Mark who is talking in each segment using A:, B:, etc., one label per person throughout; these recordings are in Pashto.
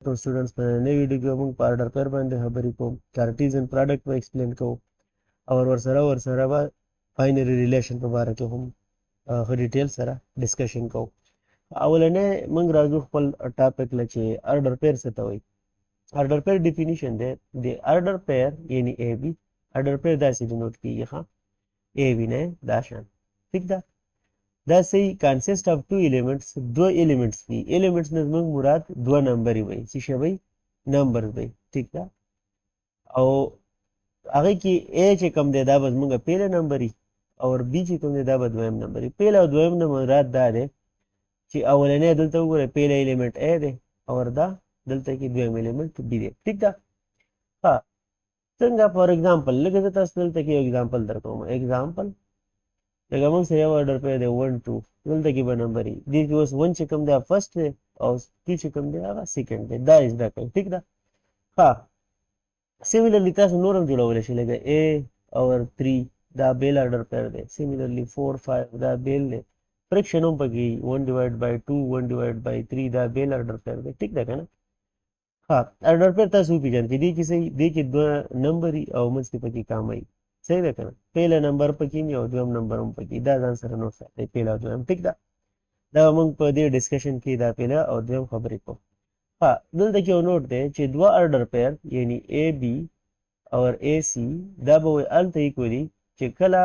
A: तो स्टूडेंट्स په نوې ویډیو کې موږ په آرډر پیر باندې خبرې کوو کارټیزن پروډکټ به ایکسپلین کوو او ورسره به باینري ریلیشن په باره کې هم ښه ډیټیل سره ډسکشن کوو اولنې موږ راځو خپل ټاپک له چې آرډر پیر څه ته وایي آرډر پیر ډیفینیشن دی د آرډر پیر یعنی ای بي آرډر پیر داسې ډینوټ کیږي ښه ای بي نه دا شان ٹھیک ده دا صحیح کانسیسټ اف ټو ایلیمنټس دو ایلیمنټس دي ایلیمنټس نه زموږ مراد دوه نمبرې وي څه شی وي نمبر وي ٹھیک ده او هغه کې ا چې کوم دی دا به زموږ پیله نمبر او بي چې کوم دی دا به دویم نمبر پیله او دویم نه مراد دا دی چې اولنې دلته وګوره پیله ایلیمنٹ ا دی او دا دلته کې دویم ایلیمنٹ بي دی ٹھیک ده ها څنګه فار ایگزامپل لکه زه تاسو دلته کې یو ایگزامپل درکوم ایگزامپل لکه موږ سره یو آرډر پیر دی 1 2 دلته کې به نمبر یې دې کې اوس 1 چې کوم دی فرست دی او 2 چې کوم دی هغه سیکنډ دی دا از دا کوي ٹھیک ده ها سیملرلی تاسو نور هم جوړولی شئ لکه A اور 3 دا بیل آرډر پیر دی سیملرلی 4 5 دا بیل دی فرکشن هم پکې 1 ډیوایډ بای 2 1 ډیوایډ بای 3 دا بیل آرډر پیر دی ٹھیک ده که نه ها آرډر پیر تاسو وپېژنئ چې دې کې صحیح دې کې دوه نمبر او منځ کې پکې کامه وي صحیح ده که نه پیله نمبر پکې او دویم نمبر هم پکې دا ځان سره نوټ ساتئ پیله او دویم ټیک ده دا موږ په دې ډسکشن کې دا پیله او دویم خبرې کوو ها دلته کې یو نوټ دی چې دوه آرډر پیر یعنی اے بي او اے سی دا به وایي هلته ایکولي چې کله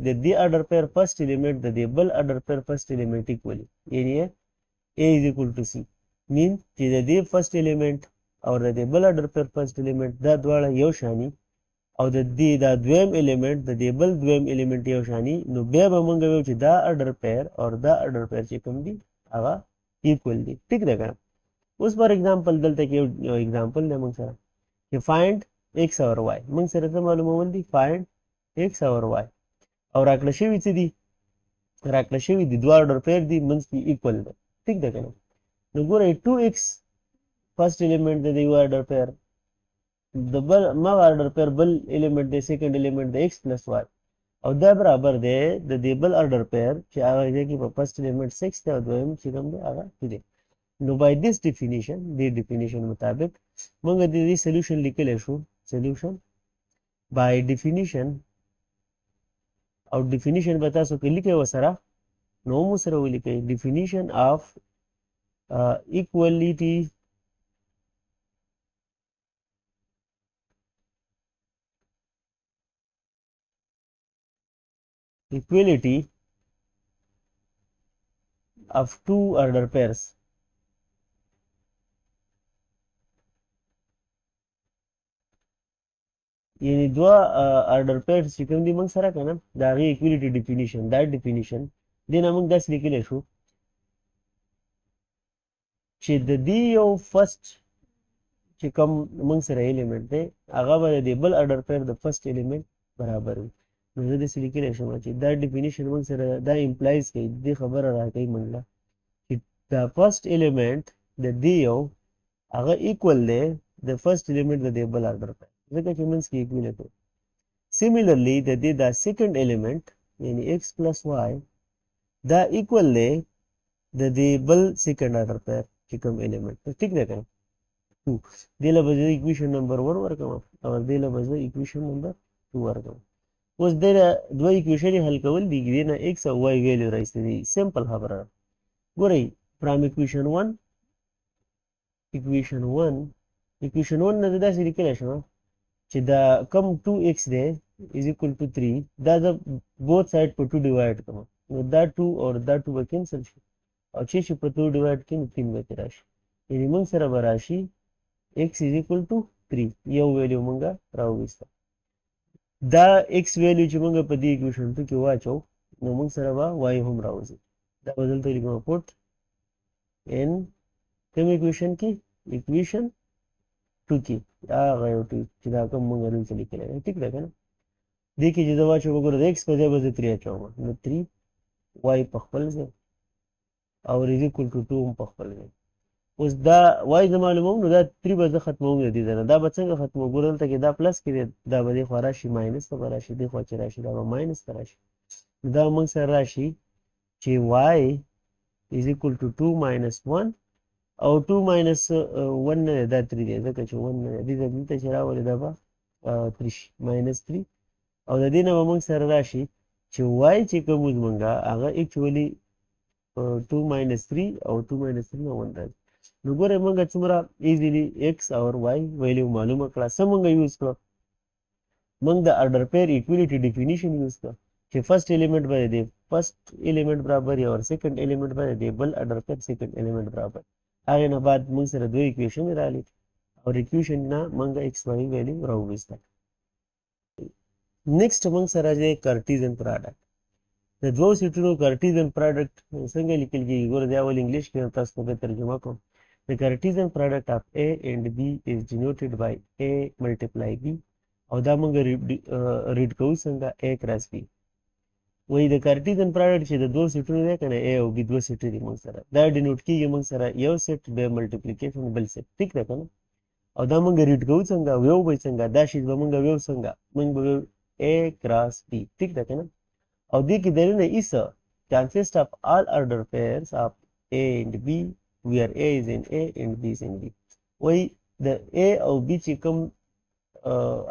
A: د دې آرډر پیر فرست ایلیمنټ د دې بل آرډر پیر فرست ایلیمنټ ایکولي یعنی اے از ایکول ټو سی مین چې د دې فرست ایلیمنټ او د دې بل آرډر پیر فرست ایلیمنټ دا دواړه یو شاني او د دې دا دویم ایلیمنٹ د دې بل دویم ایلیمنٹ یو شاني نو بیا به موږ وایو چې دا آرډر پیر او دا آرډر پیر چې کوم دي هغه ایکول دي ټیک ده که اوس فار ایگزامپل دلته کې یو ایگزامپل دی موږ سره چې فایند ایکس اور واي موږ سره څه معلومول دي فایند ایکس اور واي او راکړه شوي څه دي راکړه شوي دي دوه آرډر پیر دي منځ کې ایکول دی ټیک ده که نه نو ګورئ 2x فرست ایلیمنٹ د دې یو آرډر پیر د بل مغه آرډر پیر بل ایلیمنٹ دی سیکنډ ایلیمنٹ د ایکس پلس واي او دا برابر دی د دې بل آرډر پیر چې هغه ځای کې په فرست ایلیمنٹ 6 دی او دویم چې کوم دی هغه 2 دی نو بای دیس ډیفینیشن دې ډیفینیشن مطابق موږ د دې سولوشن لیکلی شو سولوشن بای ډیفینیشن او ډیفینیشن به تاسو کې لیکئ ورسره نو مو سره ولیکئ ډیفینیشن آف equality of two order pairs یعنی دوه آرډر پیرز چې کوم دي موږ سره که نه د هغې ایکویلیټي ډیفینیشن دا ډیفینیشن دې نه موږ داسې لیکلی شو چې د دې یو فرست چې کوم موږ سره ایلیمنټ دی هغه به د دې بل آرډر پیر د فرست ایلیمنټ برابر وي نو زه داسې لیکلی شم چې دا ډیفینیشن موږ سره دا امپلایز کوي دې خبره راکوي موږ له چې دا فرست ایلیمنټ د دې یو هغه ایکول دی د فرست ایلیمنټ د دې بل آرډر پیر ځکه چې منځ کې ایکویلیټ وي سیملرلی د دې دا سیکنډ ایلیمنټ یعنی ایکس پلس واي دا ایکول دی د دې بل سیکنډ آرډر پیر چې کوم ایلیمنټ ټیک دی که نه دې له به زه ایکویشن نمبر 1 ورکوم او دې له به زه ایکویشن نمبر 2 ورکوم اوس دې دوه ایکویشن یې حل کول دي دې نه ایکس او واي ویلیو راایستې دي سمپل خبره ګورئ فرام ایکویشن 1 ایکویشن 1 نه زه داسې لیکلی شم چې دا کم 2x دی از ایکول ټو 3 دا زه بوث سایډ په 2 ډیوایډ کوم نو دا 2 او دا 2 به کینسل شي او چې شي په 2 ډیوایډ کړي نو 3 به کې راشي یعنې موږ سره به راشي x از ایکول ټو 3 یو ویلیو موږ راوویسته دا x ویلیو چې موږ په دې ایکویشن 2 کې واچو نو موږ سره به y هم راوځي دا به دلته لیکم پوټ ان کوم ایکویشن کې ایکویشن 2 کې هغه یو چې دا کوم موږ دلته لیکلی دی ټیک ده که نه دې کې چې زه واچوم وګوره د x په ځای به زه 3 اچوم نو 3 y په خپل ځای او از ایکول ټو 2 هم په خپل ځای اوس دا y زه معلوموم نو دا 3 به زه ختموم د دې ځای نه دا به څنګه ختموم ګوره دلته کې دا پلس کې دی دا به دې خوا راشي ماینس ته به راشي دې خوا چې راشي دا به ماینس ته راشي نو دا موږ سره راشي چې y is equal to 2 minus 1 او 2 minus 1 نه دا 3 دی ځکه چې 1 نه دی دلته چې راولي دا به 3 شي minus 3 او د دې نه به موږ سره راشي چې y چې کوم زمونږ هغه اکچولی 2 minus 3 او 2 minus 3 نه 1 راځي نو ګوره موږ څومره ایزیلی x او y ویلیو معلومه کړه څه موږ یوز کړو موږ د order pair equality definition یوز کړه چې فرست الیمنٹ باندې دی فرست الیمنٹ برابر یا سیکنډ الیمنٹ باندې دی بل order pair سیکنډ الیمنٹ برابر هغه نه بعد موږ سره دوه اکویشن راغلي او اکویشن نه موږ x y ویلیو راوېسته نیکسټ موږ سره دی کارټیزن پروډکټ د دوه سیټونو کارټیزن پروډکټ څنګه لیکل کیږي ګوره دا ول انګلیش کې تاسو ته به ترجمه کوم the Cartesian product of a and b is denoted by a multiply b او دا موږ ریډ کوو څنګه a cross b وایي د کارټیزن پروډکټ چې د دوه سیټونو دی کنه a او b دوه سیټ دي موږ سره دا ډینوټ کیږي موږ سره یو سیټ به ملټیپلیکیشن بل سیټ ټیک ده کنه او دا موږ ریډ کوو څنګه ویو به څنګه دا شی به موږ ویو څنګه موږ به a cross b ټیک ده کنه او دې کې درنه ایسه consist of all order pairs of a and b where a is in a and b is in b وای د a او b چې کوم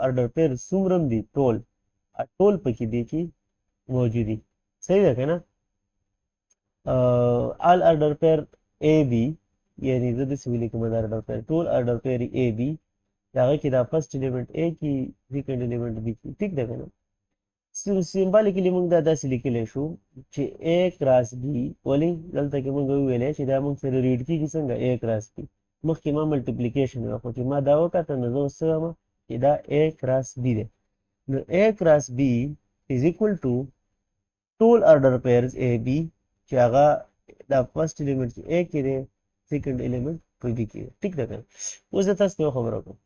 A: order pair څومره دي ټول پکې دي چې موجودي صحیح ده کنه all order pair a b یعنی زه د سویل کوم order pair ټول order pair a b هغه کې دا فرست الیمنٹ a کې سیکنډ الیمنٹ b کې ټیک ده کنه سیمبالیکلی موږ دا داسې لیکلی شو چې a کراس b ولې دلته کې موږ وویلی چې دا موږ سره ریډ کېږي څنګه a کراس b مخکې ما ملټیپلیکیشن وکړو چې ما دا وکاته نو زه اوس څه وایم چې دا a کراس b دی نو a کراس b is equal to ټول order pairs a b چې هغه دا فرست الیمنټ چې a کې دی سیکنډ الیمنټ په b کې دی ټیک ده که اوس زه تاسو ته یو خبره کوم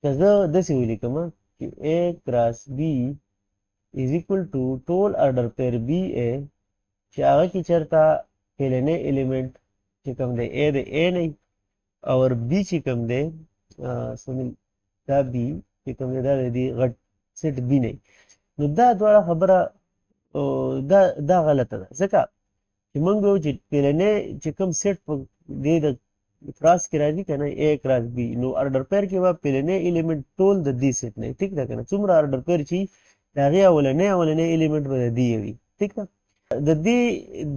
A: که زه داسې ولیکم چې a کراس b is equal to ټول order pair BA چې هغه کې چېرته پهلنی الیمنٹ چې کوم دی A د A نه او B چې کوم دی دا B چې کوم دی دا د دې غټ سیټ B نه نو دا دواړه خبره دا غلطه ده ځکه چې موږ وایو چې پهلنی چې کوم سیټ په دې د کراس کې راځي که نه A کراس B نو order pair کې به پهلنی الیمنٹ ټول د دې سیټ نه ټیک ده که نه څومره order pair چې د هغې اولنی الیمنټ به د دې وي ټیک ده د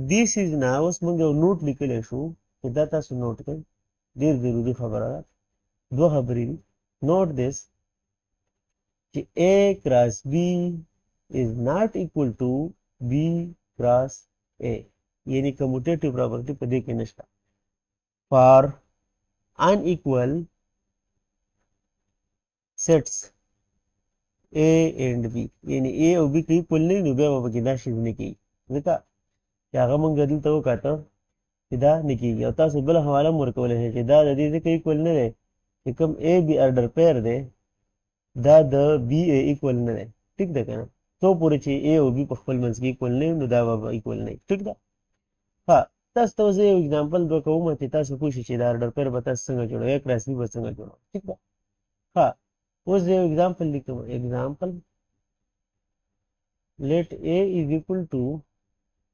A: دې سیز نه اوس موږ یو نوټ لیکلی شو چې دا تاسو نوټ کړئ ډېر ضروري خبره ده دوه خبرې دي نوټ دس چې a کراس b is not equal to b کراس a یعنی کموټیټیو پراپرټي په دې کې نشته for unequal sets A and B یعنی A او B کې اکول نه نو بیا به پکې دا شی نه کېږي ځکه چې هغه موږ دلته وکاته چې دا نه کېږي او تاسو بله حواله هم ورکولی شئ چې دا د دې ځکه اکول نه دی چې کوم A B order pair دی دا د B A اکول نه دی ټیک ده که نه څو پورې چې A او B په خپل منځ کې اکول نه نو دا به اکول نه ټیک ده ها تاسو ته زه یو اګزامپل درکوم چې تاسو پوه شئ چې دا order pair به تاسو څنګه جوړوئ A کراس B به څنګه جوړوئ ټیک ده ها اوس یو example لیکم example let a is equal to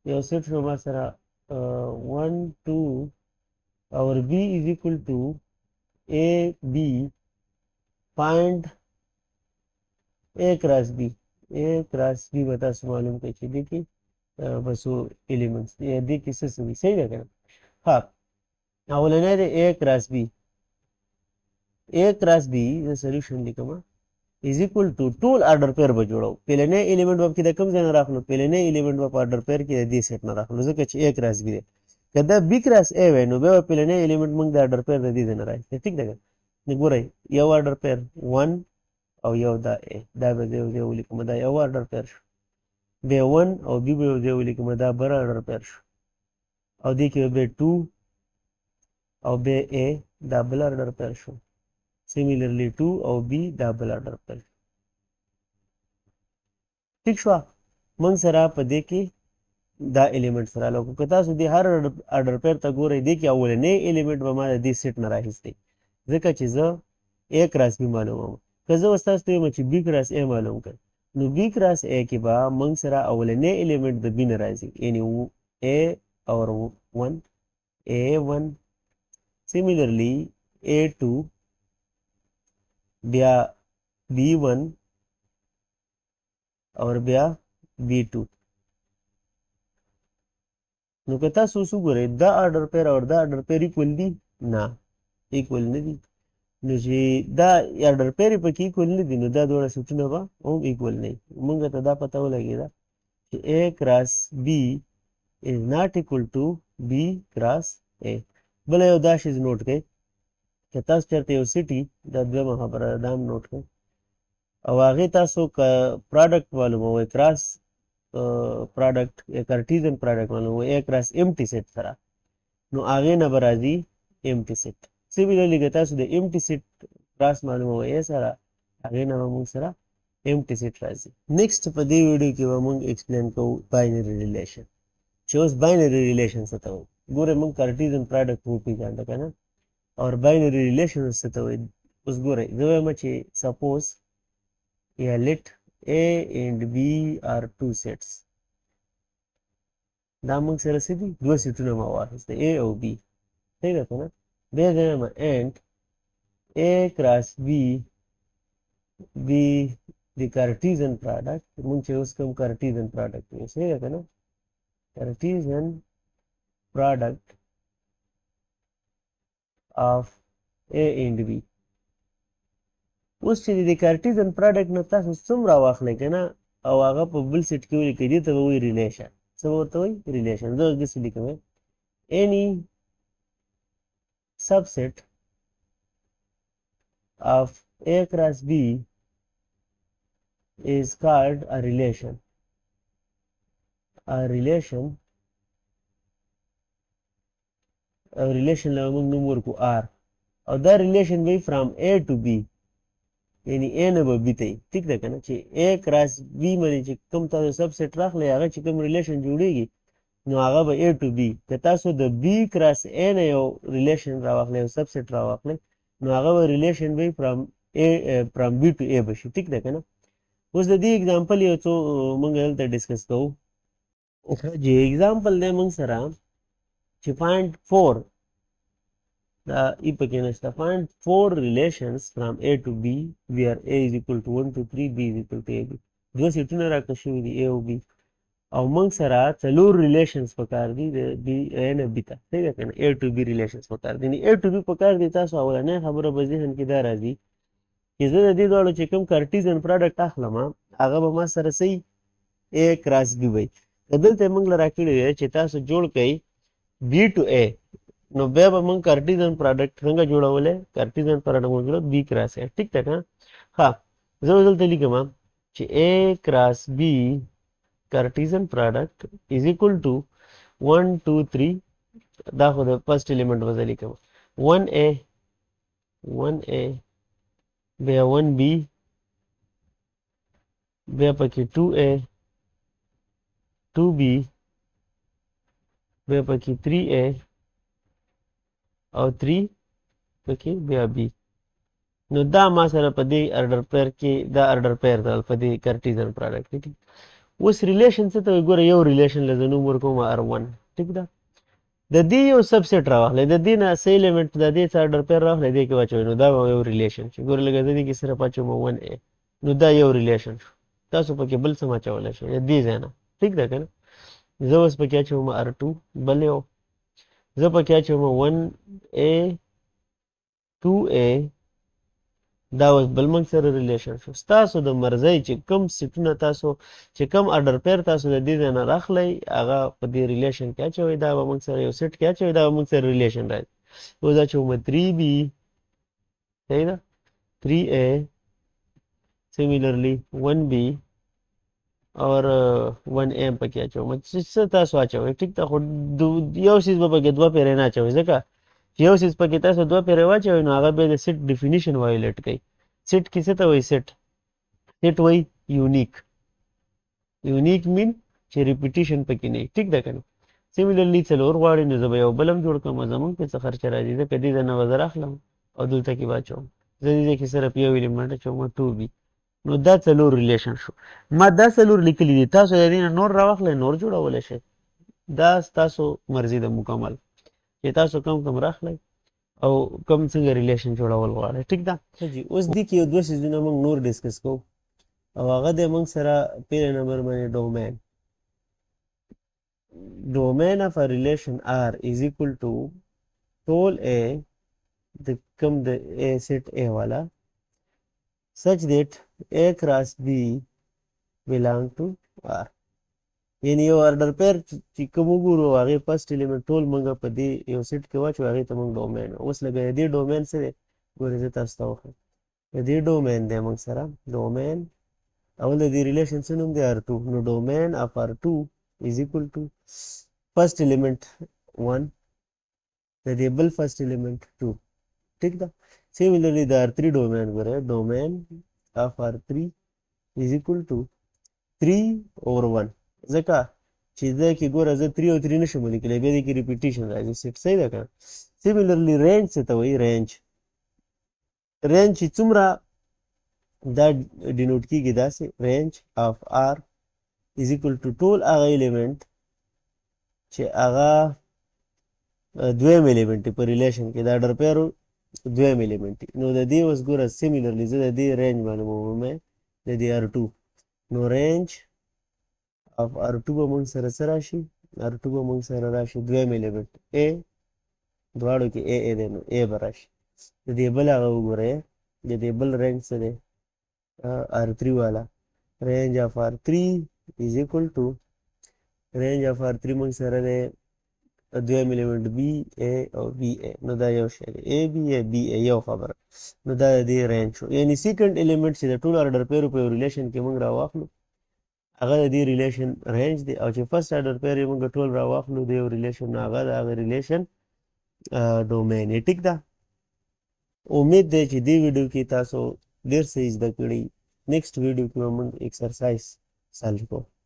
A: یو سیټ شو ما سره 1 2 اور b is equal to a b find a cross b به تاسو معلوم کړئ چې دې کې بسو ایلیمنټس دې کې څه څه وي صحیح ده که نه ها اولنی دی a cross b A cross B the solution لیکم is equal to ټول order pair به جوړو پهلنی الیمنٹ به کې د کوم ځای نه راخلو پهلنی الیمنٹ به په order pair کې د دې سیټ نه راخلو ځکه چې A cross B دی که دا B cross A وی نو بیا به پهلنی الیمنٹ موږ د order pair د دې ځای نه راځي ټیک ده که نو ګورئ یو order pair 1 او یو دا A دا به یو ځای ولیکم دا یو order pair شو بیا 1 او B به یو ځای ولیکم دا بل order pair شو او دې کې به 2 او بیا A دا بل order pair شو similarly 2 او b double order pair ٹھیک شو موږ سره په دې کې دا الیمنٹ سره لوکو که تاسو دې هر order pair ته ګورئ دې کې اولنی الیمنٹ به ما د دې سیټ نه راهیستی ځکه چې زه a کراس b معلوموم که زه اوس تاسو ته وایم چې b کراس a معلوم کړئ نو b کراس a کې به موږ سره اولنی الیمنٹ د b نه راځي یعنی a اور 1 a1 similarly A2 بیا B1 اور بیا B2 نو که تاسو وګورئ دا آرډر پیر او دا آرډر پیر ایکول دي نه ایکول نه دي نو چې دا آرډر پیر پکې ایکول نه دي نو دا دواړه سیټونه به هم ایکول نه وي موږ ته دا پته ولګېده چې A کراس B is not equal to B کراس A بله یو دا شیز نوټ کړئ که تاسو چېرته یو سیټي دا دویمه خبره ده دا هم نوټ کړئ او هغې تاسو که پراډکټ معلوموئ کراس پراډکټ یا کارټیزن پراډکټ معلوموئ A کراس امټي سیټ سره نو هغې نه به راځي امټي سیټ سیملرلی که تاسو د امټي سیټ کراس معلوموئ A سره هغې نه به موږ سره امټي سیټ راځي نیکسټ په دې ویډیو کې به موږ ایکسپلین کوو باینري ریلیشن چې اوس باینري ریلیشن څه ته وایي ګورئ موږ کارټیزن پراډکټ وپېژانده که نه اور باینري ریلیشن څه ته وایي اوس ګورئ زه وایم چې سپوز یا let A and B are two sets دا موږ سره څه دي دوه سیټونه ما واخیسته A او B صحیح ده که نه بیا زه وایم and A کراس B د کارټیزن پراډکټ موږ چې اوس کوم کارټیزن پراډکټ وایو صحیح ده که نه کارټیزن پراډکټ of A and B اوس چې د کارټیزن پراډکټ نه تاسو څومره واخلئ که نه او هغه په بل سیټ کې ولیکئ دې ته به وایي ریلیشن څه به ورته وایي ریلیشن زه اوس داسې لیکم any subset of A cross B is called a relation له موږ نوم ورکو R او دا ریلیشن به from A to B یعنی A نه به B ته وي ټیک ده که نه چې A کراس B باندې چې کوم تاسو سب سیټ راخلئ هغه چې کوم ریلیشن جوړېږي نو هغه به A to B که تاسو د B کراس A نه یو ریلیشن راواخلئ یو سب سیټ راواخلئ نو هغه به ریلیشن به from B to A به شي ټیک ده که نه اوس د دې اګزامپل یو څو موږ دلته ډسکس کوو چې اګزامپل دی موږ سره چې find 4 دا ای پکې نشته find 4 relations from A to B where A is equal to 1 to 3 B is equal to AB دوه سیټونه راکړه شوي دي A او B او موږ سره څلور ریلیشنز پکار دي د B A نه B ته صحیح ده که نه A to B ریلیشنز پکار دي A to B پکار دي تاسو اولنۍ خبره په ذهن کې دا راځي چې زه د دې دواړو چې کوم کارټیزن پراډکټ اخلم هغه به ما سره صحیح A کراس B وي که دلته موږ له راکړي دی چې تاسو جوړ کړئ B to A نو بیا به موږ کارټیزن پراډکټ څنګه جوړولی کارټیزن پراډکټ موږ جوړو B کراس A ټیک ده که ها زه دلته لیکم چې A کراس B کارټیزن پراډکټ از اکول ټو 1 2 3 دا خو د فرست الیمنټ به زه لیکم 1A بیا 1B بیا پکې 2A 2B بیا پکې 3A او 3 پکې بیا B نو دا ما سره په دې آرډر پیر کې دا آرډر پیر ده په دې کارټیزن پراډکټ کې اوس ریلیشن څه ته وایي ګوره یو ریلیشن له زه نوم ورکوم R1 ټیک ده د دې یو سب سیټ راواخلئ د دې نه څه ایلیمنټ د دې څه آرډر پیر راواخلئ دې کې واچوئ نو دا به یو ریلیشن شي ګوره لکه زه دې کې صرف اچوم 1A نو دا یو ریلیشن شو تاسو پکې بل څه اچولی شئ د دې ځای نه ټیک ده که نه زه اوس پکې اچوم R2 بل یو زه پکې اچوم 1A 2A دا اوس بل موږ سره ریلیشن شو ستاسو د مرضۍ چې کوم سیټونه تاسو چې کوم آرډر پیر تاسو د دې ځای نه راخلئ هغه په دې ریلیشن کې اچوئ دا به موږ سره یو سیټ کې اچوئ دا به موږ سره ریلیشن راځي اوس اچوم 3B صحیح ده 3A سیملرلی 1B اور 1A هم پکې اچوم څه تاسو اچوئ ټیک ده خو یو څیز به پکې دوه پیرې نه اچوئ ځکه یو سیز پکې تاسو دوه پیرې واچوئ نو هغه بیا د سیټ ډیفینیشن وایولیټ کوي سیټ کې څه ته وایي سیټ وایي یونیک مین چې ریپیټیشن پکې نه وي ټیک ده که نه سیملرلی څلور غواړي نو زه به یو بل هم جوړ کړم زموږ پې څه خرچه راځي ځکه دې ځای نه به زه راخلم او دلته کې به اچوم زه دې ځای کې صرف یو ایلیمنټ اچوم 2B نو دا څلور ریلیشن شو ما دا څلور لیکلي دي تاسو د دې نه نور راواخلئ نور جوړولی شئ دا ستاسو مرضي ده مکمل چې تاسو کم راخلئ او کوم څنګه ریلیشن جوړول غواړي ټیک ده جی اوس دې کې یو دوه سیزونه موږ نور ډسکس کوو او هغه د موږ سره پیل نمبر باندې ډومین domain of a relation R is equal to total A the come the A set A wala such that A cross B belong to R یعنی یو order pair چې کوم وګورو هغه فرست element ټول موږ په دې یو سیټ کې واچو هغه ته موږ ډومین اوس لګا دې ډومین سره ګورې زه تاسو ته وښیم دې ډومین دی موږ سره ډومین اول د دې ریلیشن څه نوم دی R2 نو ډومین اف R2 is equal to first element 1 د دې بل first element 2 ٹھیک ده similarly د R3 ډومین ګوره ډومین اف R3 is equal to 3 over 1 ځکه چې دا کې ګوره زه 3 او 3 نشم لیکلی بیا دې کې ریپیټیشن راځي سیټ صحیح ده که سیملرلی رینج څه ته وایي رینج چې څومره دا ډینوټ کېږي داسې رینج اف آر از اکول ټو ټول هغه ایلیمنټ چې هغه دویم ایلیمنټ په ریلیشن کې دا ډرپیرو دویم ایلیمنټ نو د دې اوس ګوره سیملرلی زه د دې رینج باندې ومه د دې R2 نو رینج of R2 به موږ سره څه راشي R2 به موږ سره راشي دویم ایلیمنټ A دواړو کې A دی نو A به راشي د دې بل هغه وګورئ د دې بل رینج څه دی R3 والا رینج of R3 is equal to رینج of R3 موږ سره دی دویم ایلیمنټ B A او B A نو دا یو شی دی A B A B A یو خبره نو دا د دې رینج شو یعنی سیکنډ ایلیمنټ چې د ټول آرډر پیرو په ریلیشن کې موږ راواخلو هغه د دې ریلیشن رینج دی او چې فرست آرډر پیر یې موږ ټول راواخلو د یو ریلیشن نو هغه د هغه ریلیشن ډومین یې ټیک ده امید دی چې دې ویډیو کې تاسو ډېر څه زده کړي نیکسټ ویډیو کې به موږ ایکسرسایز سالو کوو